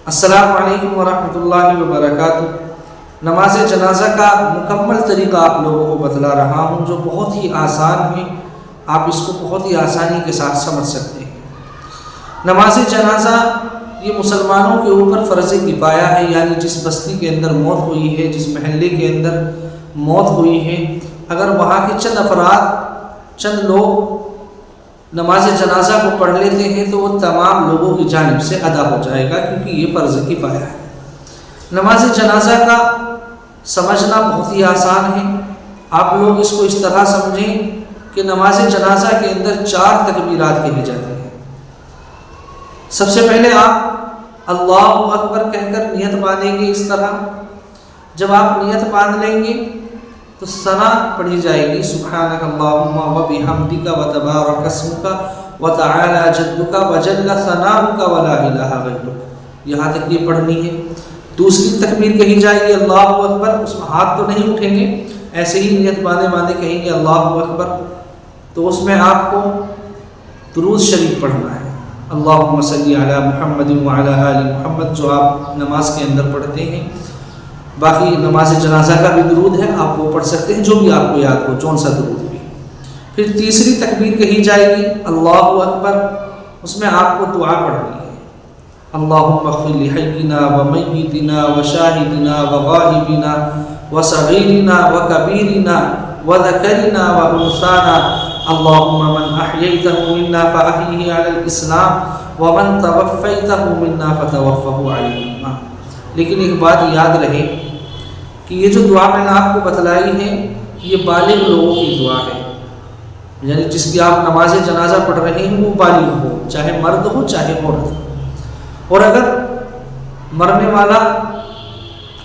السلام علیکم ورحمۃ اللہ وبرکاتہ۔ نماز جنازہ کا مکمل طریقہ آپ لوگوں کو بتلا رہا ہوں، جو بہت ہی آسان ہے، آپ اس کو بہت ہی آسانی کے ساتھ سمجھ سکتے ہیں۔ نماز جنازہ یہ مسلمانوں کے اوپر فرض کفایہ ہے، یعنی جس بستی کے اندر موت ہوئی ہے، جس محلے کے اندر موت ہوئی ہے، اگر وہاں کے چند افراد، چند لوگ نماز جنازہ کو پڑھ لیتے ہیں تو وہ تمام لوگوں کی جانب سے ادا ہو جائے گا، کیونکہ یہ فرض کفایہ ہے۔ نماز جنازہ کا سمجھنا بہت ہی آسان ہے۔ آپ لوگ اس کو اس طرح سمجھیں کہ نماز جنازہ کے اندر 4 تکبیرات کہی جاتی ہیں۔ سب سے پہلے آپ اللہ اکبر کہہ کر نیت باندھیں گے اس طرح۔ جب آپ نیت باندھ لیں گے تو ثنا پڑھی جائے گی، سبحانک اللہم و بحمدک و تبارک اسمک و تعالی جدک و جل ثناؤک و لا الہ غیرک، یہاں تک یہ پڑھنی ہے۔ دوسری تکبیر کہی جائے گی اللہ اکبر، اس میں ہاتھ تو نہیں اٹھیں گے، ایسے ہی نیت باندھے باندھے کہیں گے اللہ اکبر، تو اس میں آپ کو درود شریف پڑھنا ہے، اللہم صلی علی محمد وعلی آل محمد، جو آپ نماز کے اندر پڑھتے ہیں۔ باقی نماز جنازہ کا بھی درود ہے، آپ وہ پڑھ سکتے ہیں جو بھی آپ کو یاد ہو، جون سا درود بھی۔ پھر تیسری تکبیر کہی جائے گی اللہ اکبر، اس میں آپ کو دعا پڑھنی ہے، اللہم اغفر لحینا و میتنا و شاہدنا و غائبنا و صغیرنا و کبیرنا و ذکرنا و انثانا، اللہم من احییتہ منا فاحیہ علی الاسلام و من توفیتہ منا فتوفہ علی الایمان۔ لیکن ایک بات یاد رہے کہ یہ جو دعا میں نے آپ کو بتلائی ہے یہ بالغ لوگوں کی دعا ہے، یعنی جس کی آپ نماز جنازہ پڑھ رہے ہیں وہ بالغ ہو، چاہے مرد ہو چاہے عورت ہو۔ اور اگر مرنے والا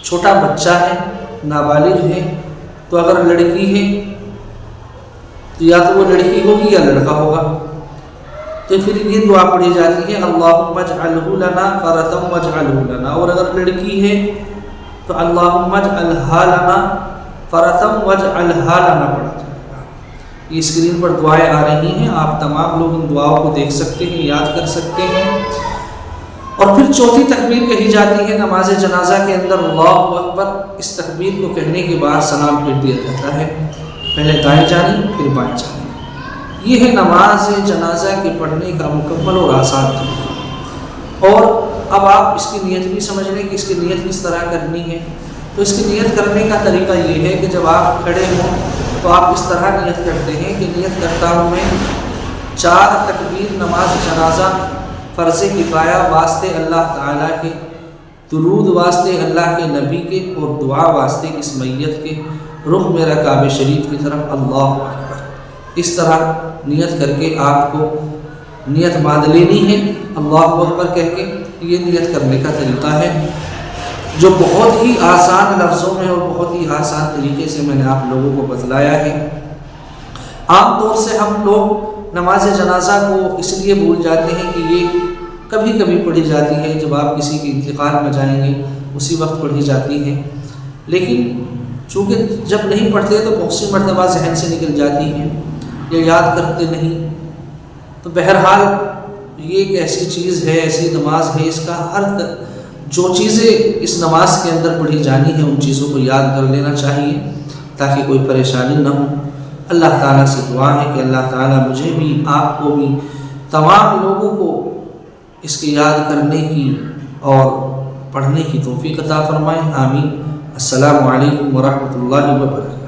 چھوٹا بچہ ہے، نابالغ ہے، تو اگر لڑکی ہے تو یا تو وہ لڑکی ہوگی یا لڑکا ہوگا، تو پھر یہ دعا پڑھی جاتی ہے اللہم اجعلہ لنا فرۃ واجعلہ لنا، اور اگر لڑکی ہے تو اللہم اجعلہا لنا فرۃ واجعلہا لنا پڑھا جائے گا۔ یہ اسکرین پر دعائیں آ رہی ہیں، آپ تمام لوگ ان دعاؤں کو دیکھ سکتے ہیں، یاد کر سکتے ہیں۔ اور پھر چوتھی تکبیر کہی جاتی ہے نماز جنازہ کے اندر اللہ اکبر۔ اس تکبیر کو کہنے کے بعد سلام پھیر دیا جاتا ہے، پہلے دائیں جانب پھر بائیں جانب۔ یہ ہے نماز جنازہ کے پڑھنے کا مکمل اور آسان طریقہ۔ اور اب آپ اس کی نیت بھی سمجھ لیں کہ اس کی نیت کس طرح کرنی ہے۔ تو اس کی نیت کرنے کا طریقہ یہ ہے کہ جب آپ کھڑے ہوں تو آپ اس طرح نیت کرتے ہیں کہ نیت کرتا ہوں میں 4 تکبیر نماز جنازہ فرض کفایہ واسطے اللہ تعالیٰ کے، درود واسطے اللہ کے نبی کے، اور دعا واسطے اس میت کے، رخ میرا کعبہ شریف کی طرف، اللہ اکبر۔ اس طرح نیت کر کے آپ کو نیت باندھ لینی ہے اللہ اکبر کہہ کے۔ یہ نیت کرنے کا طریقہ ہے جو بہت ہی آسان لفظوں میں اور بہت ہی آسان طریقے سے میں نے آپ لوگوں کو بتلایا ہے۔ عام طور سے ہم لوگ نماز جنازہ کو اس لیے بھول جاتے ہیں کہ یہ کبھی کبھی پڑھی جاتی ہے، جب آپ کسی کے انتقال میں جائیں گے اسی وقت پڑھی جاتی ہے، لیکن چونکہ جب نہیں پڑھتے تو بہت سی مرتبہ ذہن سے نکل جاتی ہیں یا یاد کرتے نہیں۔ تو بہرحال یہ ایک ایسی چیز ہے، ایسی نماز ہے، اس کا جو چیزیں اس نماز کے اندر پڑھی جانی ہیں ان چیزوں کو یاد کر لینا چاہیے تاکہ کوئی پریشانی نہ ہو۔ اللہ تعالیٰ سے دعا ہے کہ اللہ تعالیٰ مجھے بھی، آپ کو بھی، تمام لوگوں کو اس کی یاد کرنے کی اور پڑھنے کی توفیق عطا فرمائے، آمین۔ السلام علیکم ورحمۃ اللہ وبرکاتہ۔